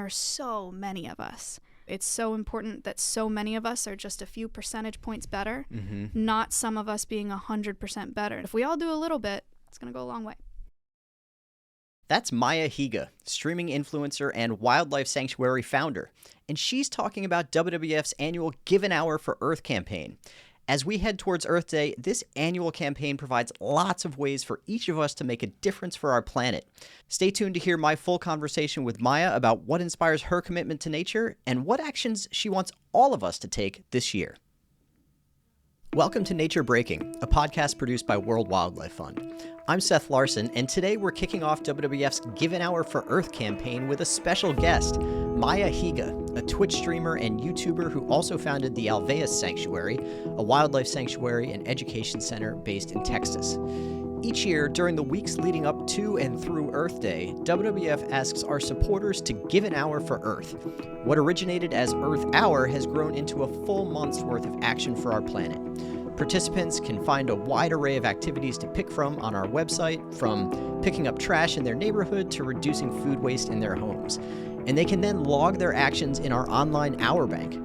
there are so many of us. It's so important that so many of us are just a few percentage points better, not some of us being 100% better. If we all do a little bit, it's going to go a long way. That's Maya Higa, streaming influencer and wildlife sanctuary founder, and she's talking about WWF's annual Give an Hour for Earth campaign. As we head towards Earth Day, this annual campaign provides lots of ways for each of us to make a difference for our planet. Stay tuned to hear my full conversation with Maya about what inspires her commitment to nature and what actions she wants all of us to take this year. Welcome to Nature Breaking, a podcast produced by World Wildlife Fund. I'm Seth Larson, and today we're kicking off WWF's Give an Hour for Earth campaign with a special guest, Maya Higa, a Twitch streamer and YouTuber who also founded the Alveus Sanctuary, a wildlife sanctuary and education center based in Texas. Each year, during the weeks leading up to and through Earth Day, WWF asks our supporters to give an hour for Earth. What originated as Earth Hour has grown into a full month's worth of action for our planet. Participants can find a wide array of activities to pick from on our website, from picking up trash in their neighborhood to reducing food waste in their homes. And they can then log their actions in our online hour bank.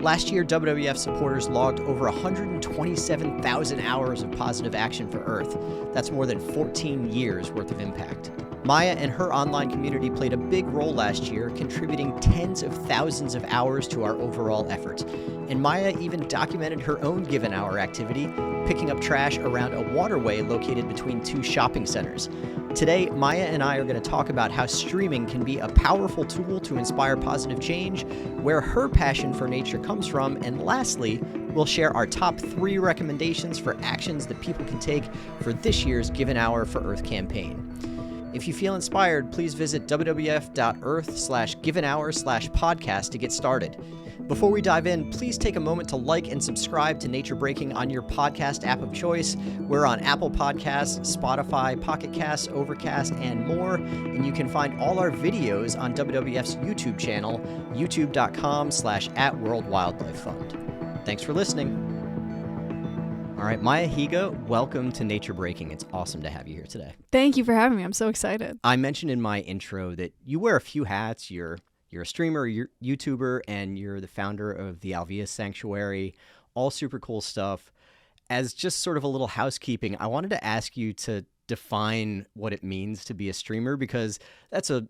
Last year, WWF supporters logged over 127,000 hours of positive action for Earth. That's more than 14 years worth of impact. Maya and her online community played a big role last year, contributing tens of thousands of hours to our overall effort. And Maya even documented her own Give an Hour activity, picking up trash around a waterway located between two shopping centers. Today, Maya and I are going to talk about how streaming can be a powerful tool to inspire positive change, where her passion for nature comes from, and lastly, we'll share our top 3 recommendations for actions that people can take for this year's Give an Hour for Earth campaign. If you feel inspired, please visit wwf.earth/giveanhour/podcast to get started. Before we dive in, please take a moment to like and subscribe to Nature Breaking on your podcast app of choice. We're on Apple Podcasts, Spotify, Pocket Casts, Overcast, and more. And you can find all our videos on WWF's YouTube channel, youtube.com/@WorldWildlifeFund. Thanks for listening. All right, Maya Higa, welcome to Nature Breaking. It's awesome to have you here today. Thank you for having me. I'm so excited. I mentioned in my intro that you wear a few hats. You're a streamer, you're a YouTuber, and you're the founder of the Alveus Sanctuary. All super cool stuff. As just sort of a little housekeeping, I wanted to ask you to define what it means to be a streamer, because that's a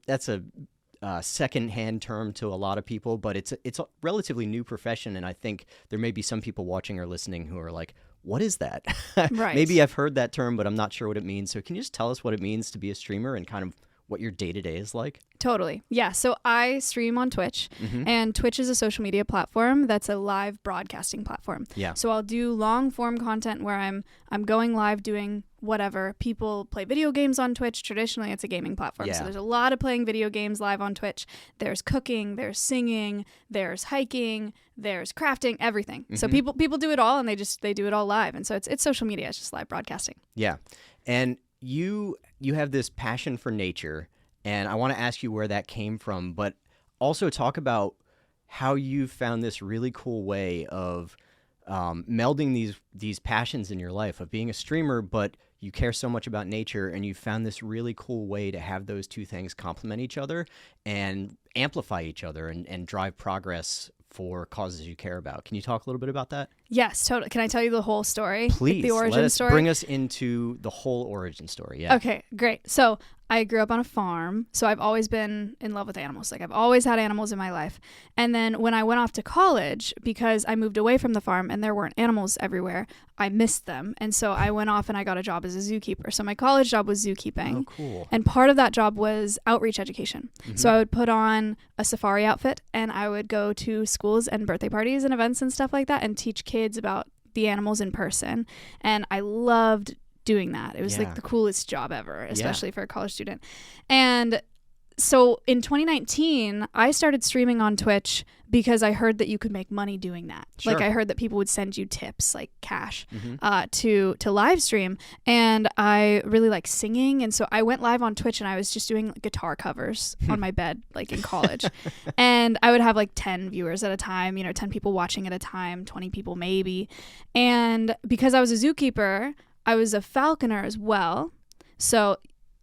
second-hand term to a lot of people, but it's a relatively new profession, and I think there may be some people watching or listening who are like, what is that? Right. Maybe I've heard that term, but I'm not sure what it means. So can you just tell us what it means to be a streamer and kind of what your day-to-day is like? Totally. Yeah. So I stream on Twitch, and Twitch is a social media platform that's a live broadcasting platform. Yeah. So I'll do long-form content where I'm going live doing whatever. People play video games on Twitch. Traditionally, it's a gaming platform. Yeah. So there's a lot of playing video games live on Twitch. There's cooking, there's singing, there's hiking, there's crafting, everything. So people do it all, and they do it all live. And so it's social media. It's just live broadcasting. Yeah. And you have this passion for nature, and I want to ask you where that came from, but also talk about how you found this really cool way of melding these passions in your life of being a streamer, but you care so much about nature, and you found this really cool way to have those two things complement each other and amplify each other and drive progress for causes you care about. Can you talk a little bit about that? Yes, totally. Can I tell you the whole story? Please, the origin story? Bring us into the whole origin story. Yeah. Okay, great. So I grew up on a farm, so I've always been in love with animals. Like, I've always had animals in my life. And then when I went off to college, because I moved away from the farm and there weren't animals everywhere, I missed them. And so I went off and I got a job as a zookeeper. So my college job was zookeeping. Oh, cool. And part of that job was outreach education. So I would put on a safari outfit and I would go to schools and birthday parties and events and stuff like that and teach kids about the animals in person. And I loved doing that. It was like the coolest job ever, especially for a college student. And so in 2019, I started streaming on Twitch because I heard that you could make money doing that. Sure. Like, I heard that people would send you tips, like cash, to live stream. And I really like singing. And so I went live on Twitch and I was just doing like guitar covers on my bed, like in college. And I would have like 10 viewers at a time, 10 people watching at a time, 20 people maybe. And because I was a zookeeper, I was a falconer as well. So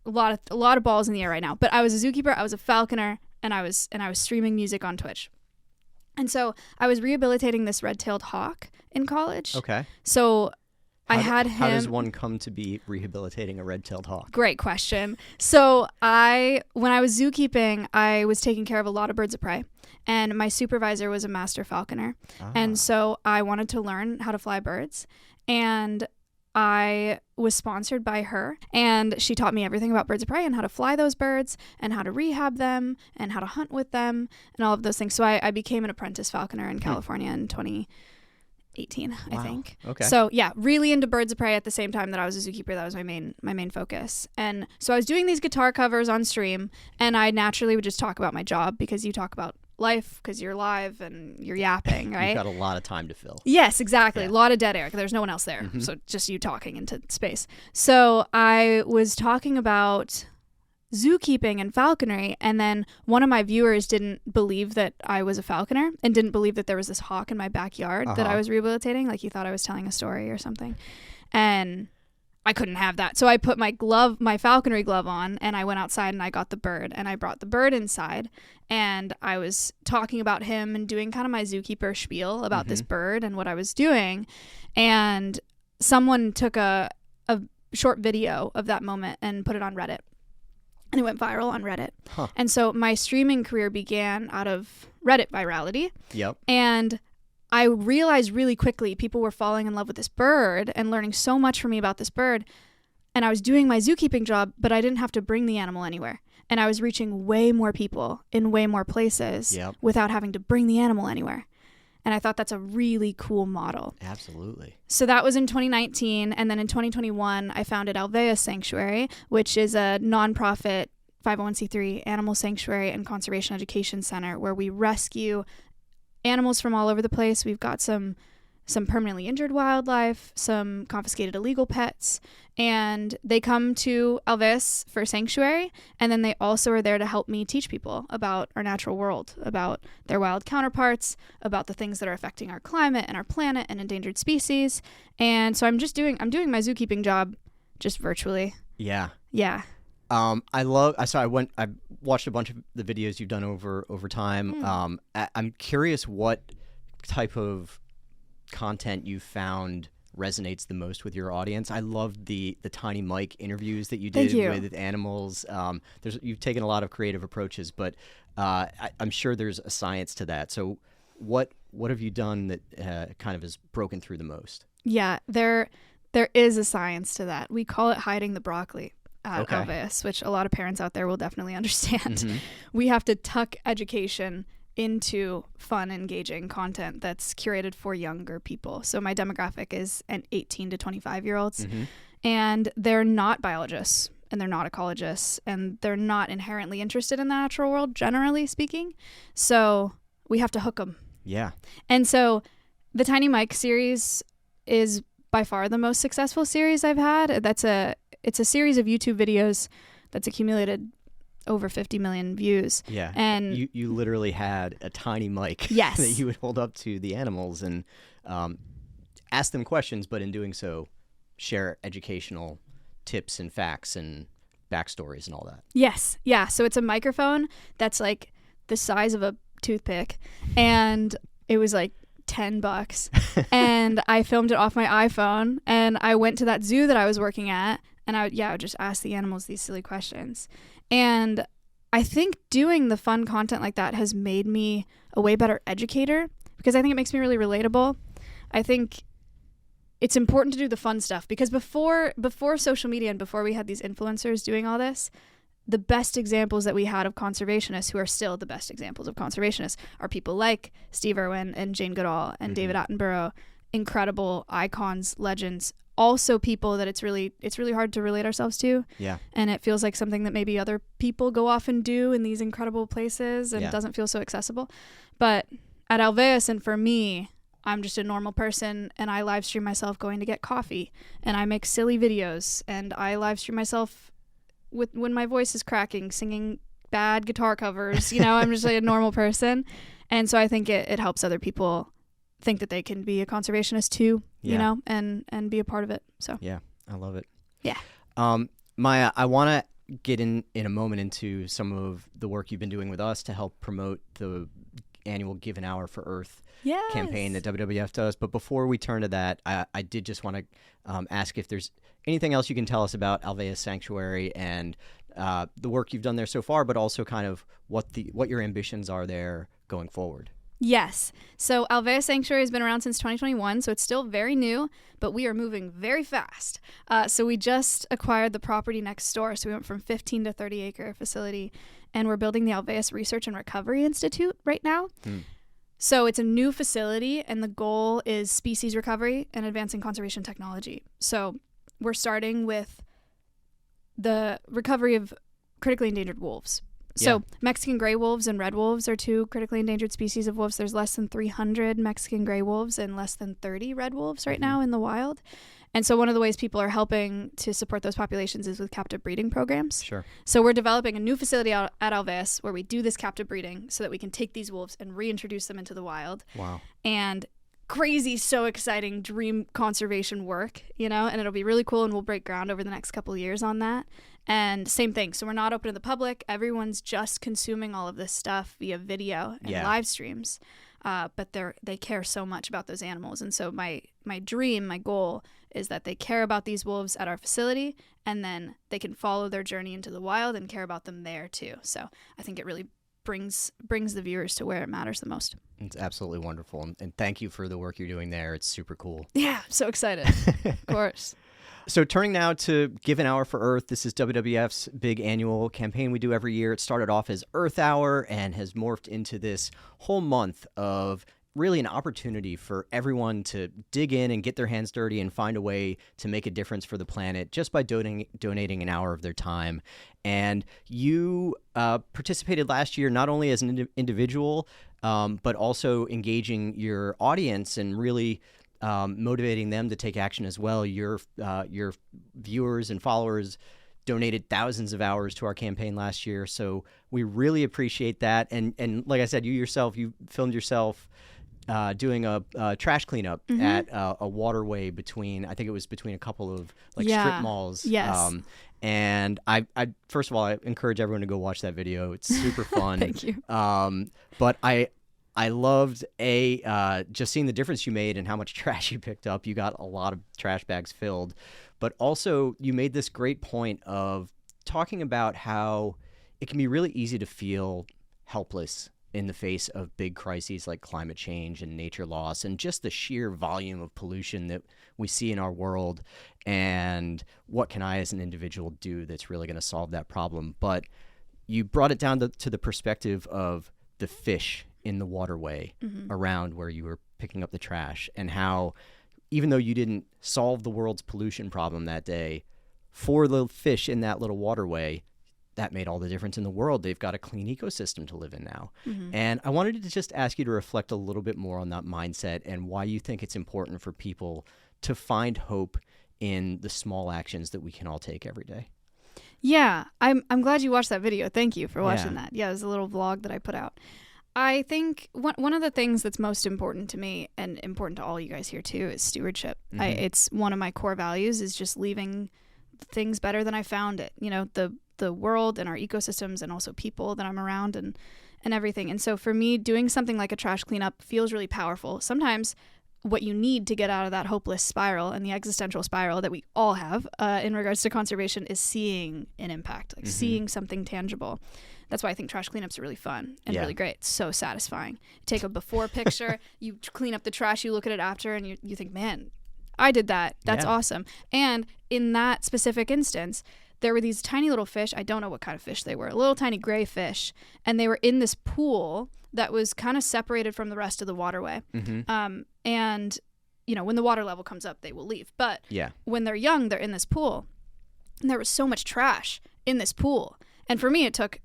a lot of balls in the air right now. But I was a zookeeper, I was a falconer, and I was streaming music on Twitch. And so I was rehabilitating this red-tailed hawk in college. Okay. So I had him. How does one come to be rehabilitating a red-tailed hawk? Great question. So when I was zookeeping, I was taking care of a lot of birds of prey, and my supervisor was a master falconer. And so I wanted to learn how to fly birds, and I was sponsored by her, and she taught me everything about birds of prey and how to fly those birds and how to rehab them and how to hunt with them and all of those things. So I became an apprentice falconer in California in 2018, I think. Okay. So yeah, really into birds of prey at the same time that I was a zookeeper. That was my main focus. And so I was doing these guitar covers on stream, and I naturally would just talk about my job, because you talk about life because you're live and you're yapping, right? You've got a lot of time to fill. Yes, exactly. Yeah. A lot of dead air. There's no one else there. So just you talking into space. So I was talking about zookeeping and falconry, and then one of my viewers didn't believe that I was a falconer and didn't believe that there was this hawk in my backyard that I was rehabilitating. Like, he thought I was telling a story or something. And I couldn't have that. So I put my falconry glove on, and I went outside and I got the bird, and I brought the bird inside, and I was talking about him and doing kind of my zookeeper spiel about this bird and what I was doing. And someone took a short video of that moment and put it on Reddit, and it went viral on Reddit. And so my streaming career began out of Reddit virality. Yep. And I realized really quickly people were falling in love with this bird and learning so much from me about this bird. And I was doing my zookeeping job, but I didn't have to bring the animal anywhere. And I was reaching way more people in way more places without having to bring the animal anywhere. And I thought that's a really cool model. Absolutely. So that was in 2019. And then in 2021, I founded Alveus Sanctuary, which is a nonprofit 501c3 animal sanctuary and conservation education center where we rescue animals from all over the place. We've got some permanently injured wildlife, some confiscated illegal pets, and they come to Alveus for sanctuary, and then they also are there to help me teach people about our natural world, about their wild counterparts, about the things that are affecting our climate and our planet and endangered species. And so I'm doing my zookeeping job just virtually. Yeah. Yeah. I watched a bunch of the videos you've done over time. I'm curious what type of content you found resonates the most with your audience. I loved the tiny mic interviews that you did with animals. You've taken a lot of creative approaches, but I'm sure there's a science to that. So what have you done that kind of has broken through the most? Yeah, there is a science to that. We call it hiding the broccoli at Alveus, which a lot of parents out there will definitely understand. We have to tuck education into fun, engaging content that's curated for younger people. So my demographic is 18 to 25-year-olds, and they're not biologists, and they're not ecologists, and they're not inherently interested in the natural world, generally speaking. So we have to hook them. Yeah. And so the Tiny Mike series is by far the most successful series I've had. It's a series of YouTube videos that's accumulated over 50 million views. Yeah. And you literally had a tiny mic yes. that you would hold up to the animals and ask them questions, but in doing so, share educational tips and facts and backstories and all that. Yes. Yeah. So it's a microphone that's like the size of a toothpick, and it was like $10. And I filmed it off my iPhone, and I went to that zoo that I was working at, and I would just ask the animals these silly questions. And I think doing the fun content like that has made me a way better educator, because I think it makes me really relatable. I think it's important to do the fun stuff, because before social media and before we had these influencers doing all this, the best examples that we had of conservationists, who are still the best examples of conservationists, are people like Steve Irwin and Jane Goodall and David Attenborough, incredible icons, legends, also people that it's really hard to relate ourselves to. Yeah. And it feels like something that maybe other people go off and do in these incredible places, and it doesn't feel so accessible. But at Alveus, and for me, I'm just a normal person, and I live stream myself going to get coffee, and I make silly videos, and I live stream myself when my voice is cracking, singing bad guitar covers. I'm just like a normal person. And so I think it helps other people think that they can be a conservationist too, and be a part of it. So yeah, I love it. Yeah. Maya, I want to get in a moment into some of the work you've been doing with us to help promote the annual Give an Hour for Earth campaign that WWF does. But before we turn to that, I did just want to ask if there's anything else you can tell us about Alveus Sanctuary and the work you've done there so far, but also kind of what your ambitions are there going forward. Yes. So Alveus Sanctuary has been around since 2021, so it's still very new, but we are moving very fast. So we just acquired the property next door. So we went from 15 to 30 acre facility, and we're building the Alveus Research and Recovery Institute right now. So it's a new facility, and the goal is species recovery and advancing conservation technology. So we're starting with the recovery of critically endangered wolves. So Mexican gray wolves and red wolves are two critically endangered species of wolves. There's less than 300 Mexican gray wolves and less than 30 red wolves right now in the wild. And so one of the ways people are helping to support those populations is with captive breeding programs. Sure. So we're developing a new facility out at Alveus where we do this captive breeding so that we can take these wolves and reintroduce them into the wild. Wow. And crazy, so exciting dream conservation work, and it'll be really cool, and we'll break ground over the next couple of years on that. And same thing. So we're not open to the public. Everyone's just consuming all of this stuff via video and live streams. But they care so much about those animals. And so my dream, my goal is that they care about these wolves at our facility, and then they can follow their journey into the wild and care about them there too. So I think it really brings the viewers to where it matters the most. It's absolutely wonderful. And thank you for the work you're doing there. It's super cool. Yeah, so excited. Of course. So turning now to Give an Hour for Earth, this is WWF's big annual campaign we do every year. It started off as Earth Hour and has morphed into this whole month of really an opportunity for everyone to dig in and get their hands dirty and find a way to make a difference for the planet just by donating an hour of their time. And you participated last year not only as an individual, but also engaging your audience and really motivating them to take action as well. Your viewers and followers donated thousands of hours to our campaign last year, so we really appreciate that. And like I said, you filmed yourself doing a trash cleanup at a waterway between a couple of strip malls. Yes. And I first of all, I encourage everyone to go watch that video. It's super fun. Thank you. But I loved just seeing the difference you made and how much trash you picked up. You got a lot of trash bags filled, but also you made this great point of talking about how it can be really easy to feel helpless in the face of big crises like climate change and nature loss and just the sheer volume of pollution that we see in our world. And what can I as an individual do that's really going to solve that problem? But you brought it down to the perspective of the fish in the waterway around where you were picking up the trash, and how even though you didn't solve the world's pollution problem that day, for the fish in that little waterway, that made all the difference in the world. They've got a clean ecosystem to live in now. And I wanted to just ask you to reflect a little bit more on that mindset and why you think it's important for people to find hope in the small actions that we can all take every day. Yeah, I'm glad you watched that video. Thank you for watching that. Yeah, it was a little vlog that I put out. I think one of the things that's most important to me and important to all you guys here too is stewardship. It's one of my core values is just leaving things better than I found it. The world and our ecosystems and also people that I'm around and everything. And so for me, doing something like a trash cleanup feels really powerful. Sometimes what you need to get out of that hopeless spiral and the existential spiral that we all have in regards to conservation is seeing an impact, seeing something tangible. That's why I think trash cleanups are really fun and really great. It's so satisfying. You take a before picture, you clean up the trash, you look at it after, and you think, man, I did that. That's awesome. And in that specific instance, there were these tiny little fish. I don't know what kind of fish they were, little tiny gray fish. And they were in this pool that was kind of separated from the rest of the waterway. And, when the water level comes up, they will leave. But when they're young, they're in this pool. And there was so much trash in this pool. And for me, it took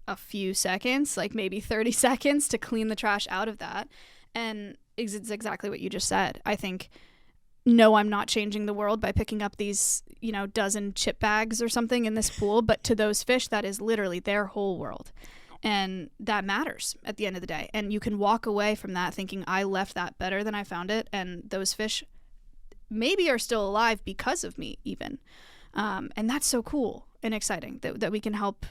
a few seconds, like maybe 30 seconds to clean the trash out of that. And it's exactly what you just said. I think, no, I'm not changing the world by picking up these, dozen chip bags or something in this pool. But to those fish, that is literally their whole world. And that matters at the end of the day. And you can walk away from that thinking, I left that better than I found it. And those fish maybe are still alive because of me even. And that's so cool. and exciting that we can help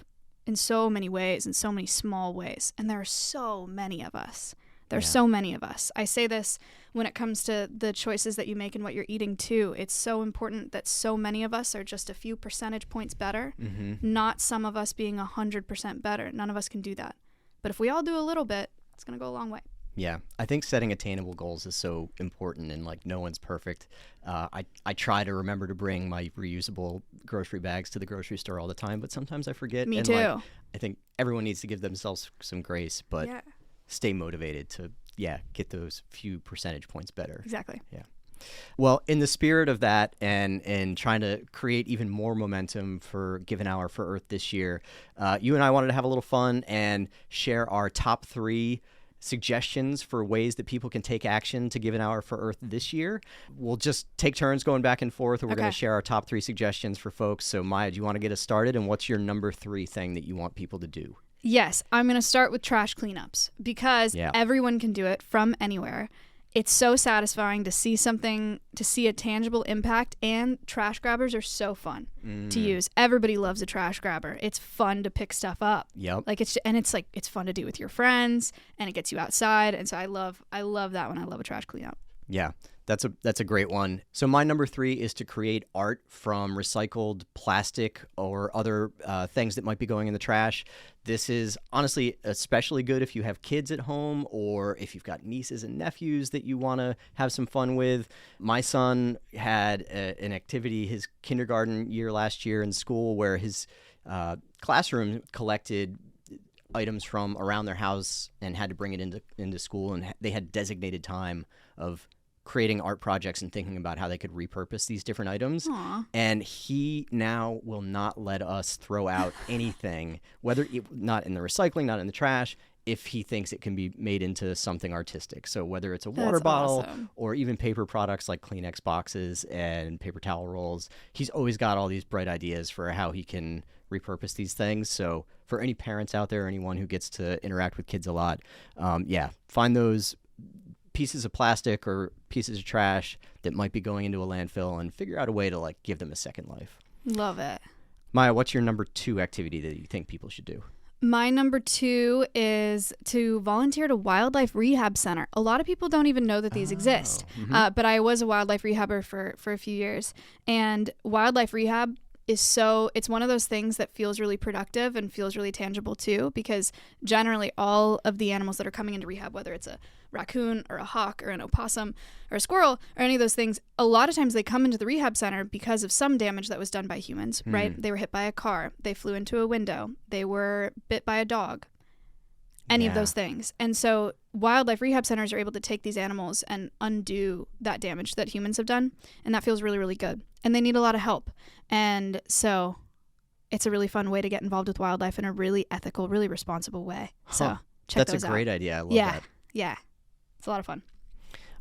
in so many ways, in so many small ways. And there are so many of us. There's so many of us. I say this when it comes to the choices that you make and what you're eating too. It's so important that so many of us are just a few percentage points better, not some of us being 100% better. None of us can do that. But if we all do a little bit, it's going to go a long way. Yeah, I think setting attainable goals is so important, and like no one's perfect. I try to remember to bring my reusable grocery bags to the grocery store all the time, but sometimes I forget. Me and too. Like, I think everyone needs to give themselves some grace, but stay motivated to get those few percentage points better. Exactly. Yeah. Well, in the spirit of that and trying to create even more momentum for Give an Hour for Earth this year, you and I wanted to have a little fun and share our top 3 suggestions for ways that people can take action to Give an Hour for Earth this year. We'll just take turns going back and forth, and we're going to share our top 3 suggestions for folks. So Maya, do you want to get us started? And what's your number 3 thing that you want people to do? Yes, I'm going to start with trash cleanups because everyone can do it from anywhere. It's so satisfying to see something, to see a tangible impact, and trash grabbers are so fun to use. Everybody loves a trash grabber. It's fun to pick stuff up. Yep. Like it's fun to do with your friends, and it gets you outside. And so I love that one. I love a trash cleanup. Yeah. That's a great one. So my number 3 is to create art from recycled plastic or other things that might be going in the trash. This is honestly especially good if you have kids at home or if you've got nieces and nephews that you want to have some fun with. My son had an activity his kindergarten year last year in school where his classroom collected items from around their house and had to bring it into school, and they had designated time of creating art projects and thinking about how they could repurpose these different items. Aww. And he now will not let us throw out anything, whether not in the recycling, not in the trash, if he thinks it can be made into something artistic. So whether it's a water bottle or even paper products like Kleenex boxes and paper towel rolls, he's always got all these bright ideas for how he can repurpose these things. So for any parents out there, anyone who gets to interact with kids a lot, find those pieces of plastic or pieces of trash that might be going into a landfill and figure out a way to like give them a second life. Love it. Maya, what's your number 2 activity that you think people should do? My number 2 is to volunteer at a wildlife rehab center. A lot of people don't even know that these exist, but I was a wildlife rehabber for a few years, and wildlife rehab it's one of those things that feels really productive and feels really tangible too, because generally all of the animals that are coming into rehab, whether it's a raccoon or a hawk or an opossum or a squirrel or any of those things, a lot of times they come into the rehab center because of some damage that was done by humans, right? They were hit by a car, they flew into a window, they were bit by a dog, any of those things. And so wildlife rehab centers are able to take these animals and undo that damage that humans have done. And that feels really, really good. And they need a lot of help. And so it's a really fun way to get involved with wildlife in a really ethical, really responsible way. So check those out. That's a great idea. I love that. Yeah. It's a lot of fun.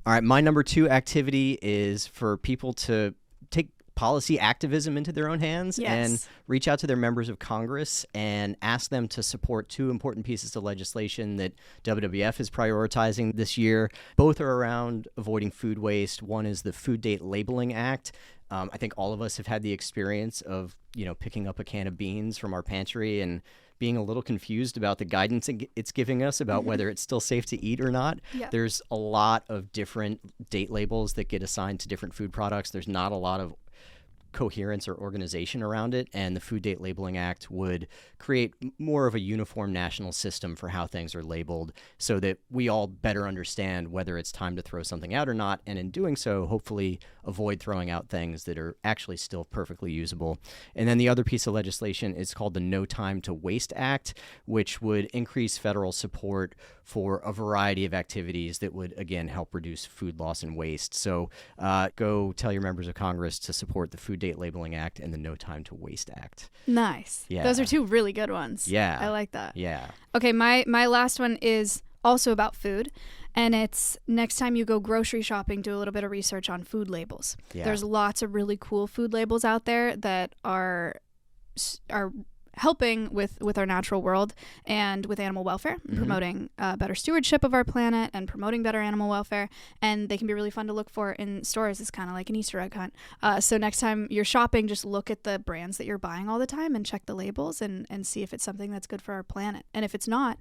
All right. My number 2 activity is for people to take policy activism into their own hands and reach out to their members of Congress and ask them to support 2 important pieces of legislation that WWF is prioritizing this year. Both are around avoiding food waste. One is the Food Date Labeling Act. I think all of us have had the experience of, picking up a can of beans from our pantry and being a little confused about the guidance it's giving us about whether it's still safe to eat or not. Yeah. There's a lot of different date labels that get assigned to different food products. There's not a lot of coherence or organization around it, and the Food Date Labeling Act would create more of a uniform national system for how things are labeled so that we all better understand whether it's time to throw something out or not, and in doing so, hopefully avoid throwing out things that are actually still perfectly usable. And then the other piece of legislation is called the No Time to Waste Act, which would increase federal support for a variety of activities that would, again, help reduce food loss and waste. So go tell your members of Congress to support the Food Date Labeling Act and the No Time to Waste Act. Nice. Yeah. Those are 2 really good ones. Yeah. I like that. Yeah. Okay, my last one is also about food, and it's next time you go grocery shopping, do a little bit of research on food labels. Yeah. There's lots of really cool food labels out there that are helping with our natural world and with animal welfare, promoting better stewardship of our planet and promoting better animal welfare. And they can be really fun to look for in stores. It's kind of like an Easter egg hunt. So next time you're shopping, just look at the brands that you're buying all the time and check the labels and see if it's something that's good for our planet. And if it's not,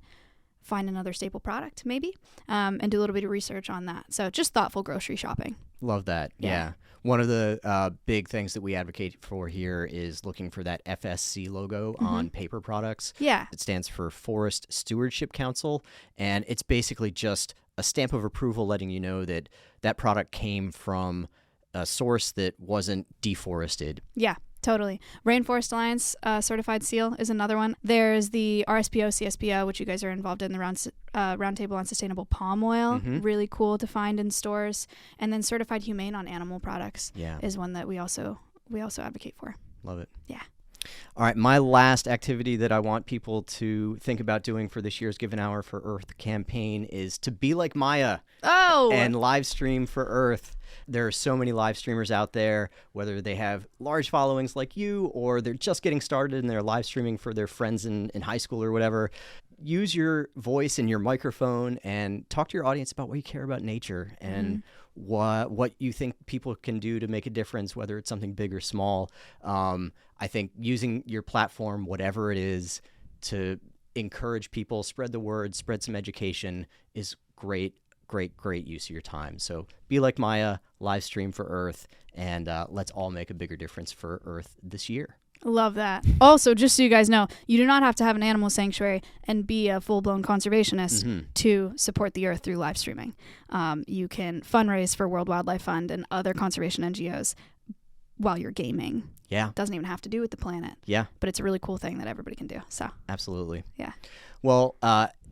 find another staple product maybe, and do a little bit of research on that. So just thoughtful grocery shopping. Love that. Yeah. One of the big things that we advocate for here is looking for that FSC logo on paper products. Yeah. It stands for Forest Stewardship Council, and it's basically just a stamp of approval letting you know that that product came from a source that wasn't deforested. Yeah. Totally. Rainforest Alliance certified seal is another one. There's the RSPO, CSPO, which you guys are involved in, the Roundtable on Sustainable Palm Oil. Really cool to find in stores. And then Certified Humane on Animal Products is one that we also advocate for. Love it. Yeah. All right, my last activity that I want people to think about doing for this year's Give an Hour for Earth campaign is to be like Maya and live stream for Earth. There are so many live streamers out there, whether they have large followings like you or they're just getting started and they're live streaming for their friends in high school or whatever. Use your voice and your microphone and talk to your audience about what you care about nature and what you think people can do to make a difference, whether it's something big or small. I think using your platform, whatever it is, to encourage people, spread the word, spread some education is great use of your time. So be like Maya, live stream for Earth, and let's all make a bigger difference for Earth this year. Love that. Also, just so you guys know, you do not have to have an animal sanctuary and be a full-blown conservationist to support the Earth through live streaming. You can fundraise for World Wildlife Fund and other conservation NGOs while you're gaming. Yeah. It doesn't even have to do with the planet. Yeah. But it's a really cool thing that everybody can do. So. Absolutely. Yeah. Well,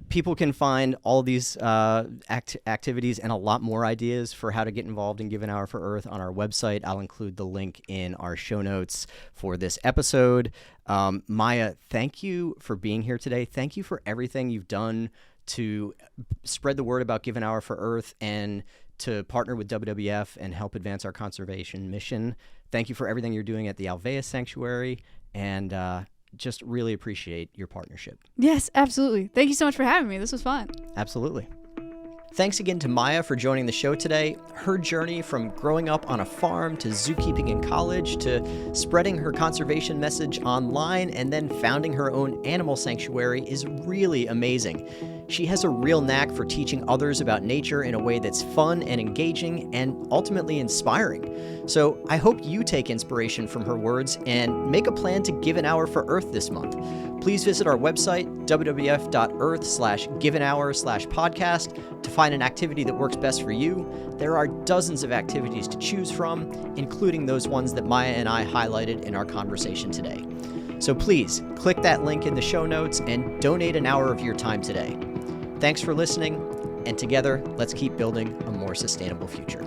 people can find all these activities and a lot more ideas for how to get involved in Give an Hour for Earth on our website. I'll include the link in our show notes for this episode. Maya, thank you for being here today. Thank you for everything you've done to spread the word about Give an Hour for Earth and to partner with WWF and help advance our conservation mission. Thank you for everything you're doing at the Alveus Sanctuary, and just really appreciate your partnership. Yes, absolutely. Thank you so much for having me. This was fun. Absolutely. Thanks again to Maya for joining the show today. Her journey from growing up on a farm to zookeeping in college to spreading her conservation message online and then founding her own animal sanctuary is really amazing. She has a real knack for teaching others about nature in a way that's fun and engaging and ultimately inspiring. So I hope you take inspiration from her words and make a plan to give an hour for Earth this month. Please visit our website, wwf.earth/giveanhour/podcast, to find an activity that works best for you. There are dozens of activities to choose from, including those ones that Maya and I highlighted in our conversation today. So please click that link in the show notes and donate an hour of your time today. Thanks for listening, and together, let's keep building a more sustainable future.